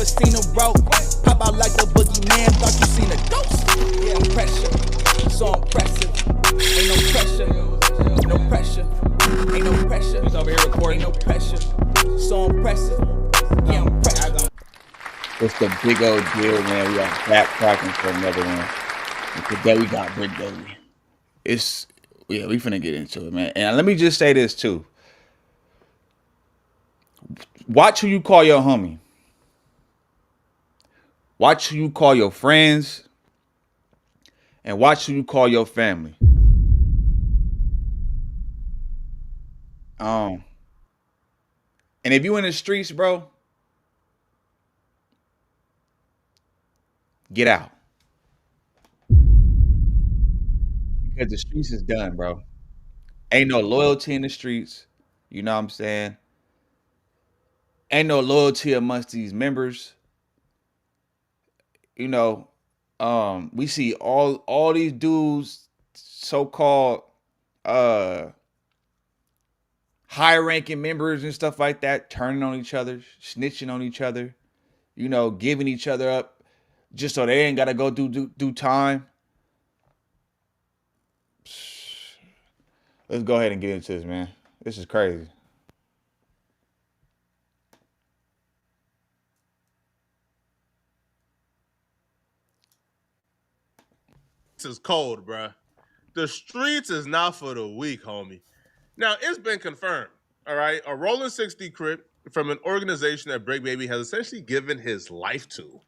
never seen a rope. Pop out like the boogeyman, thought you seen a ghost. Yeah, pressure, so impressive. Ain't no pressure, no pressure. Ain't no pressure. He's over here recording. Ain't no pressure, so impressive. Yeah, I'm pressure. It's the big old deal, man. We got backtracking for another one. And today we got Bricc Baby. We finna get into it, man. And let me just say this too. Watch who you call your homie. Watch who you call your friends. And watch who you call your family. And if you in the streets, bro, get out. Because the streets is done, bro. Ain't no loyalty in the streets. You know what I'm saying? Ain't no loyalty amongst these members. You know, we see all these dudes, so-called high-ranking members and stuff like that, turning on each other, snitching on each other, you know, giving each other up just so they ain't gotta go do time. Let's go ahead and get into this, man. This is crazy. This is cold, bruh. The streets is not for the weak, homie. Now, it's been confirmed, all right? A Rollin 60 Crip from an organization that Bricc Baby has essentially given his life to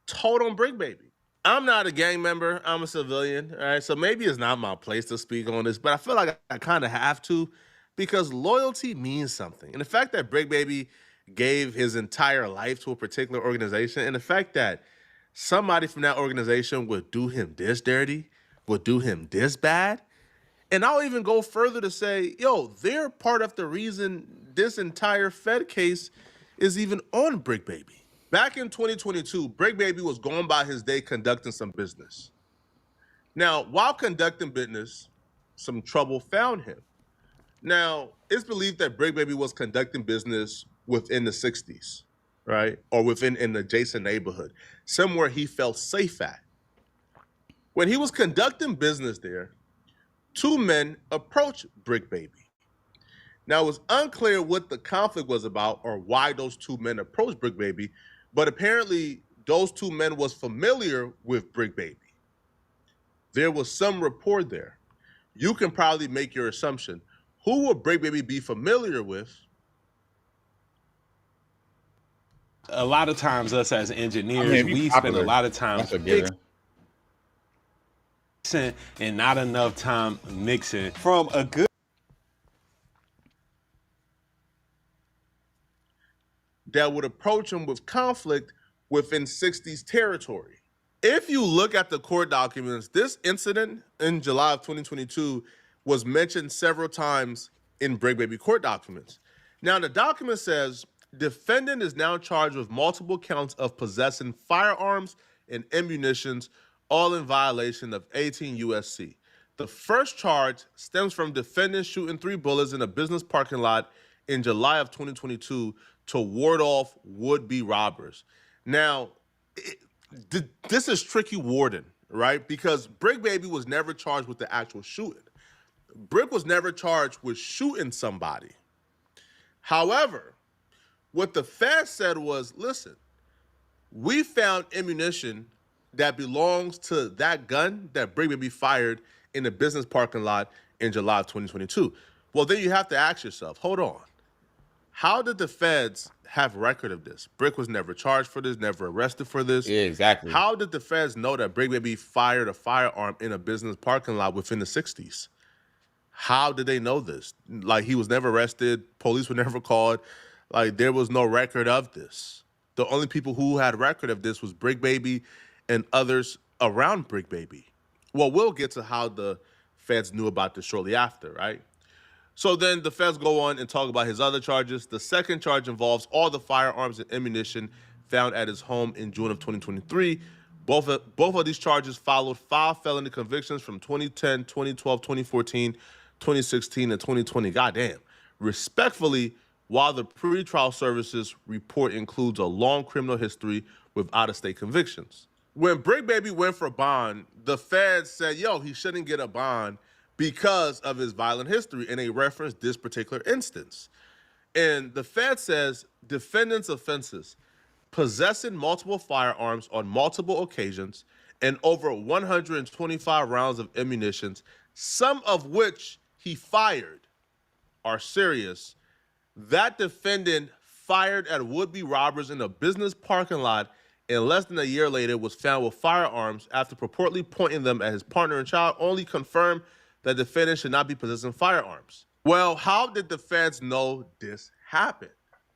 told on Bricc Baby. I'm not a gang member. I'm a civilian, all right? So maybe it's not my place to speak on this, but I feel like I kind of have to because loyalty means something. And the fact that Bricc Baby gave his entire life to a particular organization and the fact that somebody from that organization would do him this dirty, would do him this bad. And I'll even go further to say, yo, they're part of the reason this entire Fed case is even on Bricc Baby. Back in 2022, Bricc Baby was going by his day conducting some business. Now, while conducting business, some trouble found him. Now, it's believed that Bricc Baby was conducting business within the 60s, right? Or within an adjacent neighborhood, somewhere he felt safe at. When he was conducting business there, two men approached Bricc Baby. Now, it was unclear what the conflict was about or why those two men approached Bricc Baby, but apparently those two men was familiar with Bricc Baby. There was some rapport there. You can probably make your assumption. Who would Bricc Baby be familiar with? A lot of times us as engineers, we spend a lot of time fixing and not enough time mixing from a good that would approach him with conflict within 60s territory. If you look at the court documents, this incident in July of 2022 was mentioned several times in Bricc Baby court documents. Now, the document says, defendant is now charged with multiple counts of possessing firearms and ammunitions, all in violation of 18 USC. The first charge stems from defendant shooting 3 bullets in a business parking lot in July of 2022 to ward off would-be robbers. Now, this is tricky warding, right? Because Bricc Baby was never charged with the actual shooting. Bricc was never charged with shooting somebody. However, what the Fed said was, listen, we found ammunition that belongs to that gun that Bricc Baby fired in the business parking lot in July of 2022. Well, then you have to ask yourself, hold on. How did the feds have record of this? Bricc was never charged for this, never arrested for this. Yeah, exactly. How did the feds know that Bricc Baby fired a firearm in a business parking lot within the 60s? How did they know this? Like, he was never arrested. Police were never called. Like, there was no record of this. The only people who had record of this was Bricc Baby and others around Bricc Baby. Well, we'll get to how the feds knew about this shortly after, right? So then the feds go on and talk about his other charges. The second charge involves all the firearms and ammunition found at his home in June of 2023. Both of these charges followed 5 felony convictions from 2010, 2012, 2014, 2016, and 2020. Goddamn. Respectfully, while the pretrial services report includes a long criminal history with out-of-state convictions. When Bricc Baby went for bond, the feds said, yo, he shouldn't get a bond because of his violent history, and they referenced this particular instance. And the Fed says defendant's offenses, possessing multiple firearms on multiple occasions and over 125 rounds of ammunition, some of which he fired, are serious. That defendant fired at would-be robbers in a business parking lot and less than a year later was found with firearms after purportedly pointing them at his partner and child, only confirmed that the defendant should not be possessing firearms. Well, how did the feds know this happened?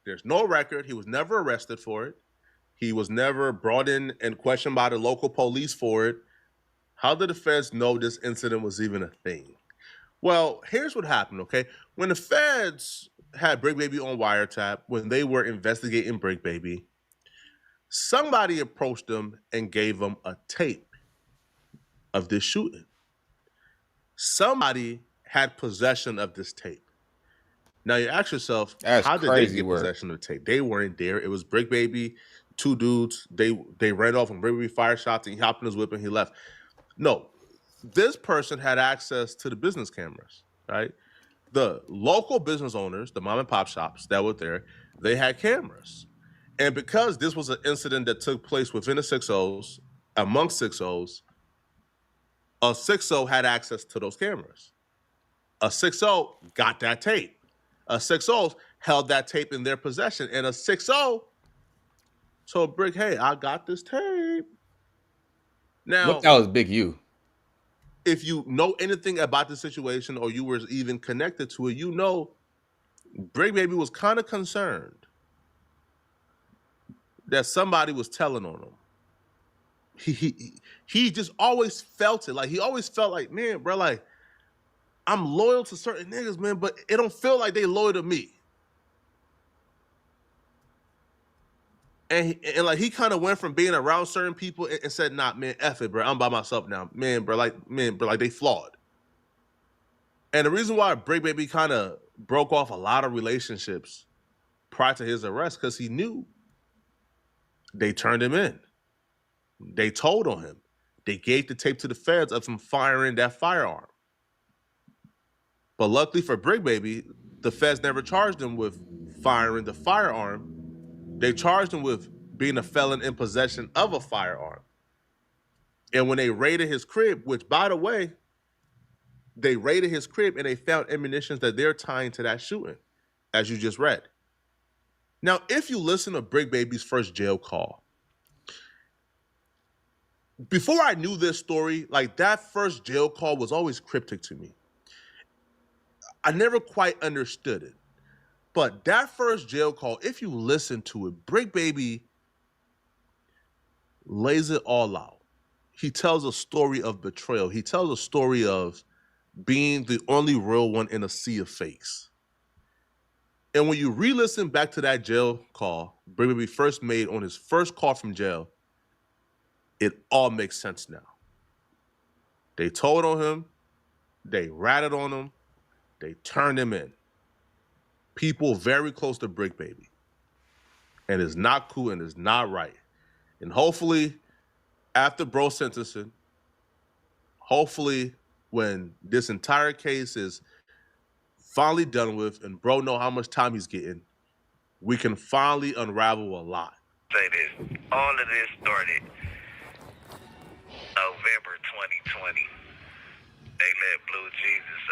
There's no record. He was never arrested for it. He was never brought in and questioned by the local police for it. How did the feds know this incident was even a thing? Well, here's what happened, okay? When the feds had Bricc Baby on wiretap, when they were investigating Bricc Baby, somebody approached them and gave them a tape of this shooting. Somebody had possession of this tape. Now you ask yourself, how did they get possession of the tape? They weren't there. It was Bricc Baby, two dudes. They ran off and Bricc Baby fired shots and he hopped in his whip and he left. No, this person had access to the business cameras, right? The local business owners, the mom and pop shops that were there, they had cameras. And because this was an incident that took place within the 6-0s, amongst 6-0s, a 6-0 had access to those cameras. A 6-0 got that tape. A 6-0 held that tape in their possession. And a 6-0 told Bricc, hey, I got this tape. Now, that was Big U. If you know anything about the situation or you were even connected to it, you know Bricc Baby was kind of concerned that somebody was telling on him. He just always felt it. Like, he always felt like, man, bro, like, I'm loyal to certain niggas, man, but it don't feel like they loyal to me. And like, he kind of went from being around certain people and said, nah, man, F it, bro. I'm by myself now. Man, bro, like, they flawed. And the reason why Bricc Baby kind of broke off a lot of relationships prior to his arrest, because he knew they turned him in. They told on him. They gave the tape to the feds of him firing that firearm. But luckily for Bricc Baby, the feds never charged him with firing the firearm. They charged him with being a felon in possession of a firearm. And when they raided his crib, which, by the way, they raided his crib and they found ammunition that they're tying to that shooting, as you just read. Now, if you listen to Bricc Baby's first jail call, before I knew this story, like, that first jail call was always cryptic to me. I never quite understood it. But that first jail call, if you listen to it, Bricc Baby lays it all out. He tells a story of betrayal. He tells a story of being the only real one in a sea of fakes. And when you re-listen back to that jail call Bricc Baby first made on his first call from jail, it all makes sense now. They told on him, they ratted on him, they turned him in. People very close to Bricc Baby. And it's not cool and it's not right. And hopefully, after bro sentencing, hopefully when this entire case is finally done with and bro know how much time he's getting, we can finally unravel a lot. Say this, all of this started November 2020. They let Blue Jesus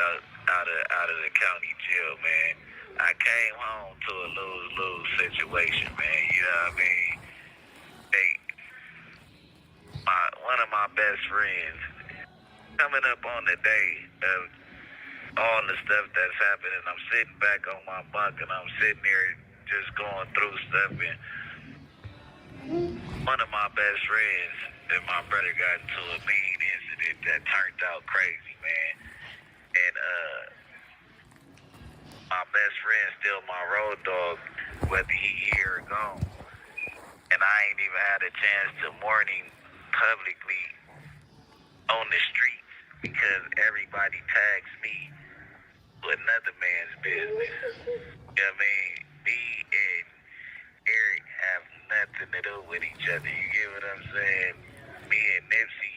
out of the county jail, man. I came home to a lose-lose situation, man. You know what I mean? One of my best friends, coming up on the day of all the stuff that's happening, I'm sitting back on my bunk and I'm sitting there just going through stuff, and one of my best friends and my brother got into a mean incident that turned out crazy, man. And my best friend still my road dog, whether he here or gone. And I ain't even had a chance to mourn him publicly on the streets because everybody tags me with another man's business. You know what I mean? me and Eric have nothing to do with each other. You get what I'm saying? Me and Nipsey.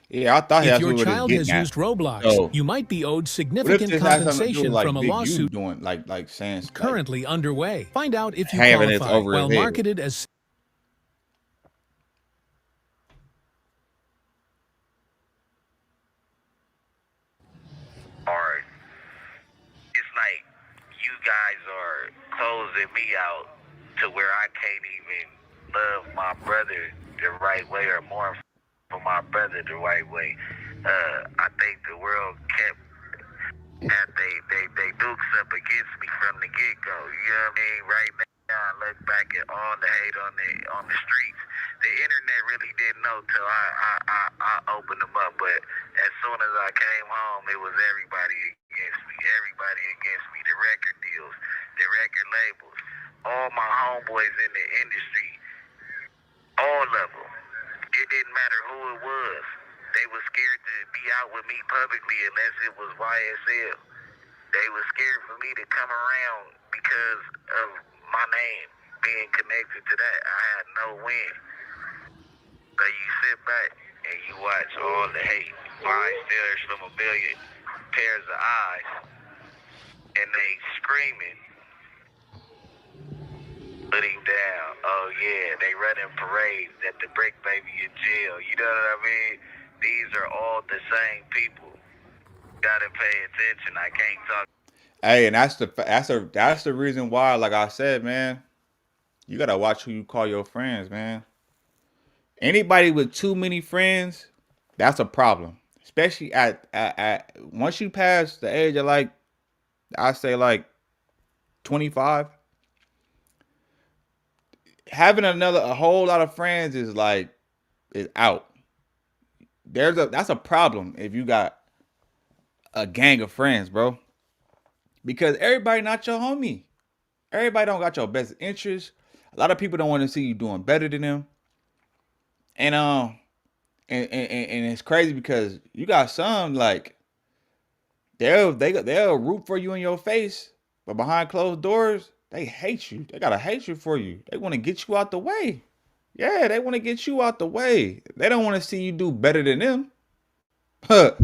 Yeah, I thought If that's your what we were child getting has at. used Roblox, So, you might be owed what if significant this has something to do with compensation like from a Big U lawsuit doing like saying like currently underway. Find out if you having this qualify. over his While head? marketed as Or it's like you guys are closing me out to where I can't even love my brother the right way or mourn for my brother the right way. I think the world kept that they nukes up against me from the get go. You know what I mean? Right now, I look back at all the hate on the streets. The internet really didn't know till I opened them up. But as soon as I came home, it was everybody against me. Everybody against me. The record deals, the record labels, all my homeboys in the industry, all of them. It didn't matter who it was. They were scared to be out with me publicly unless it was YSL. They were scared for me to come around because of my name being connected to that. I had no win. So you sit back and you watch all the hate. Blind stares from a million pairs of eyes. And they screaming. Put him down. Oh yeah, they running parades that the Bricc baby in jail. You know what I mean? These are all the same people. Gotta pay attention. I can't talk. Hey, and that's the reason why, like I said, man, you gotta watch who you call your friends, man. Anybody with too many friends, that's a problem. Especially at once you pass the age of like, I say like 25, having a whole lot of friends is out. That's a problem if you got a gang of friends, bro. Because everybody not your homie. Everybody don't got your best interest. A lot of people don't want to see you doing better than them. And it's crazy because you got some like they'll root for you in your face, but behind closed doors, they hate you. They got a hatred for you. They want to get you out the way. Yeah, they want to get you out the way. They don't want to see you do better than them. For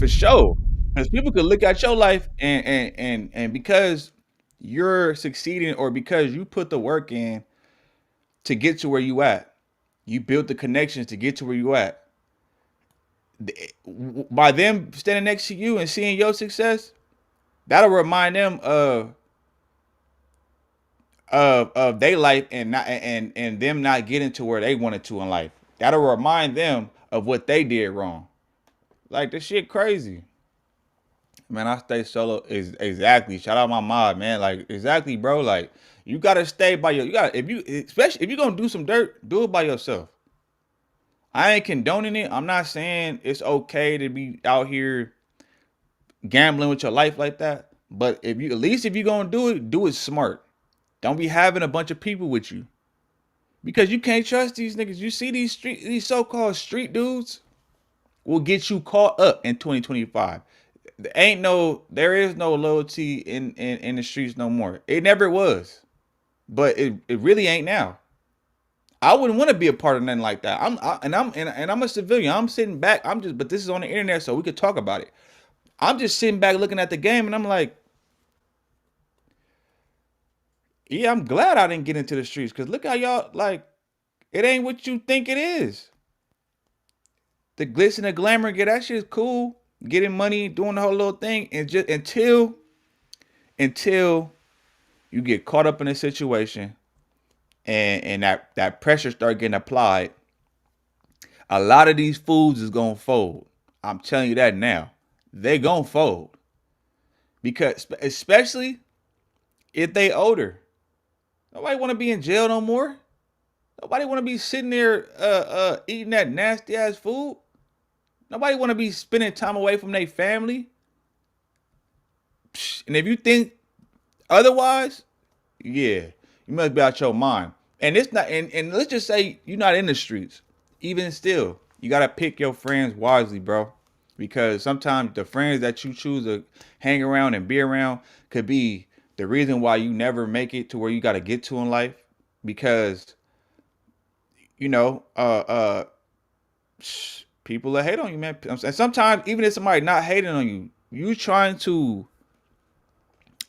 sure. Because people could look at your life and because you're succeeding or because you put the work in to get to where you at, you built the connections to get to where you at. By them standing next to you and seeing your success, that'll remind them of their life and not and them not getting to where they wanted to in life. That'll remind them of what they did wrong. Like this shit crazy. Man, I stay solo is exactly. Shout out my mod, man. Like exactly, bro. Like you gotta stay by you gotta especially if you're gonna do some dirt, do it by yourself. I ain't condoning it. I'm not saying it's okay to be out here gambling with your life like that. But if you're gonna do it smart. Don't be having a bunch of people with you. Because you can't trust these niggas. You see these so-called street dudes will get you caught up in 2025. There is no loyalty in the streets no more. It never was. But it really ain't now. I wouldn't want to be a part of nothing like that. I'm a civilian. I'm sitting back. But this is on the internet, so we could talk about it. I'm just sitting back looking at the game, and I'm like, yeah, I'm glad I didn't get into the streets because look how y'all like. It ain't what you think it is. The glitz and the glamour, get that shit is cool. Getting money, doing the whole little thing, and just until you get caught up in a situation and that pressure start getting applied, a lot of these fools is gonna fold. I'm telling you that now. They gonna fold. Because especially if they older. Nobody wanna be in jail no more. Nobody wanna be sitting there eating that nasty ass food. Nobody wanna be spending time away from their family. And if you think otherwise, yeah, you must be out your mind. And it's not, and let's just say you're not in the streets. Even still, you gotta pick your friends wisely, bro. because sometimes the friends that you choose to hang around and be around could be the reason why you never make it to where you got to get to in life. Because you know, people that hate on you, man. And sometimes even if somebody not hating on you, you trying to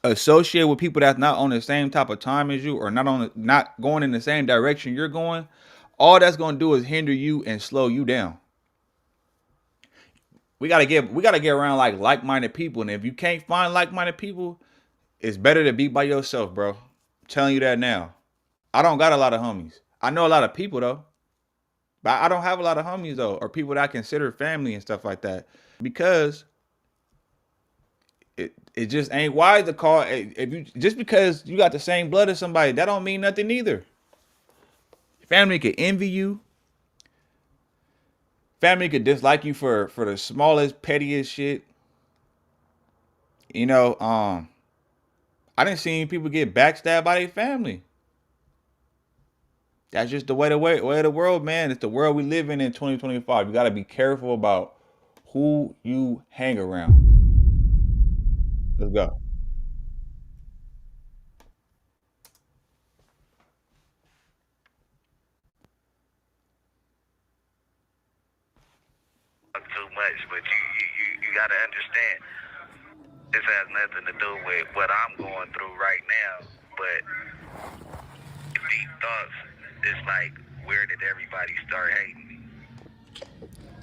associate with people that's not on the same type of time as you, or not going in the same direction you're going. All that's gonna do is hinder you and slow you down. We gotta get around like-minded people, and if you can't find like-minded people, it's better to be by yourself, bro. I'm telling you that now. I don't got a lot of homies. I know a lot of people though, but I don't have a lot of homies though, or people that I consider family and stuff like that, because it just ain't wise to call if you just because you got the same blood as somebody, that don't mean nothing either. Family could envy you. Family could dislike you for the smallest, pettiest shit. You know, I didn't see people get backstabbed by their family. That's just the way of the world, man. It's the world we live in 2025. You got to be careful about who you hang around. Let's go. Too much, but you got to understand, this has nothing to do with what I'm going through right now, but deep thoughts, it's like, where did everybody start hating me?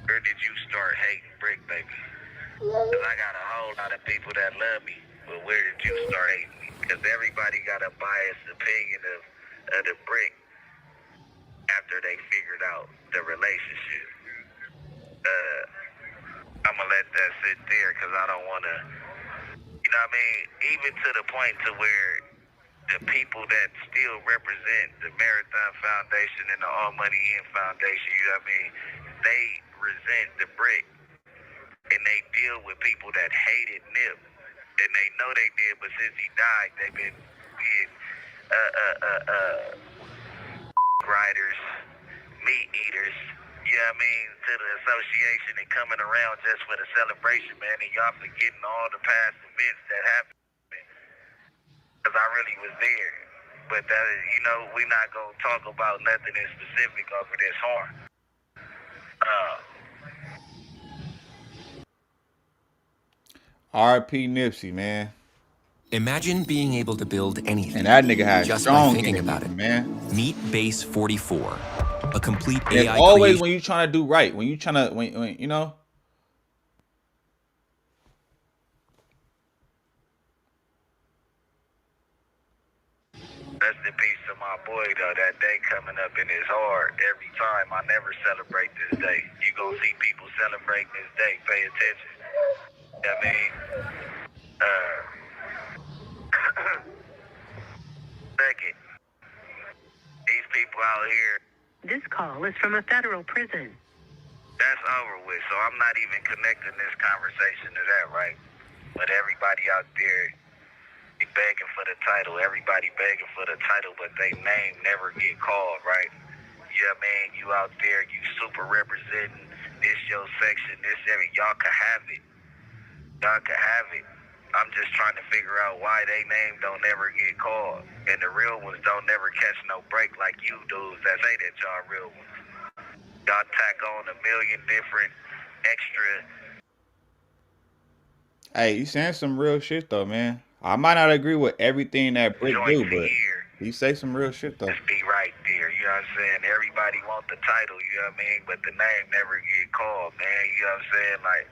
Where did you start hating Bricc, baby? Because I got a whole lot of people that love me, but where did you start hating me? Because everybody got a biased opinion of the Bricc after they figured out the relationship. I'm going to let that sit there because I don't want to, you know what I mean? Even to the point to where the people that still represent the Marathon Foundation and the All Money In Foundation, you know what I mean? They resent the Bricc, and they deal with people that hated Nip, and they know they did, but since he died, they've been being riders, meat eaters, you know what I mean, to the association and coming around just for the celebration, man, and y'all forgetting all the past events that happened. Because I really was there. But that is, you know, we're not going to talk about nothing in specific over this horn. R.I.P. Nipsey, man. Imagine being able to build anything. And that nigga had just strong by thinking game, about it, man. Meet Base 44, a complete It's AI always creation. when you trying to do right, when you trying to, when you know. Rest in peace to my boy, though. That day coming up in his heart every time. I never celebrate this day. You gonna see people celebrating this day. Pay attention. You know what I mean? Second, these people out here. This call is from a federal prison. That's over with, so I'm not even connecting this conversation to that, right? But everybody out there be begging for the title. Everybody begging for the title, but they name never get called, right? You know what I mean? You out there, you super representing this your section, this area. Y'all can have it. Y'all can have it. I'm just trying to figure out why they name don't never get called. And the real ones don't never catch no break like you dudes that say that y'all real ones. Y'all tack on a million different extra. Hey, you saying some real shit though, man. I might not agree with everything that Bricc do, but he say some real shit though. Just be right there, you know what I'm saying? Everybody want the title, you know what I mean? But the name never get called, man. You know what I'm saying? Like,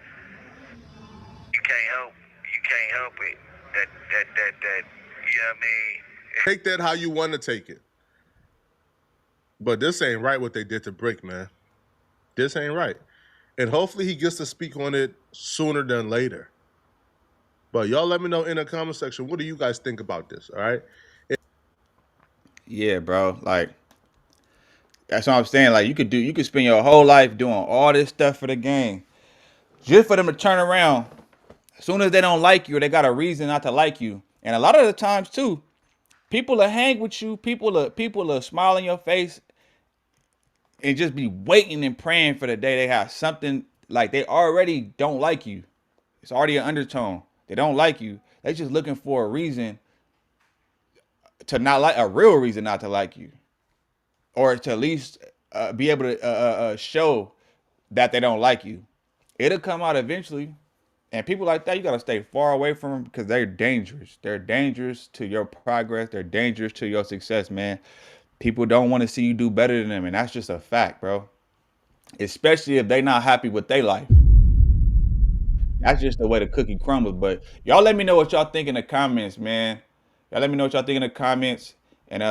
you can't help it. That, you know what I mean? Take that how you want to take it. But this ain't right what they did to Bricc, man. This ain't right. And hopefully he gets to speak on it sooner than later. But y'all let me know in the comment section, what do you guys think about this, all right? Yeah, bro. Like, that's what I'm saying. Like, you could spend your whole life doing all this stuff for the game, just for them to turn around as soon as they don't like you or they got a reason not to like you. And a lot of the times too, people will hang with you, people will smile in your face and just be waiting and praying for the day they have something like they already don't like you. It's already an undertone. They don't like you. They just looking for a reason to not like, a real reason not to like you, or to at least be able to show that they don't like you. It'll come out eventually. And people like that, you got to stay far away from them because they're dangerous. They're dangerous to your progress. They're dangerous to your success, man. People don't want to see you do better than them. And that's just a fact, bro. Especially if they not happy with their life. That's just the way the cookie crumbles. But y'all let me know what y'all think in the comments, man. Y'all let me know what y'all think in the comments. And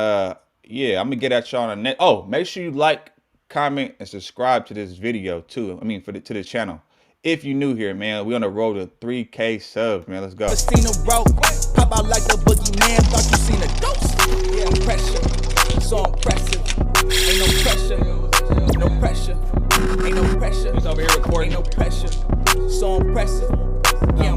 yeah, I'm going to get at y'all on the next. Oh, make sure you like, comment, and subscribe to this video too. I mean, to the channel. If you new here, man, we on the road to 3K subs, man. Let's go. Seen a rope, pop out like the boogeyman. Thought you seen a ghost. Yeah, pressure, so impressive. Ain't no pressure, no pressure. Ain't no pressure. He's over here recording. Ain't no pressure, so impressive. Yeah.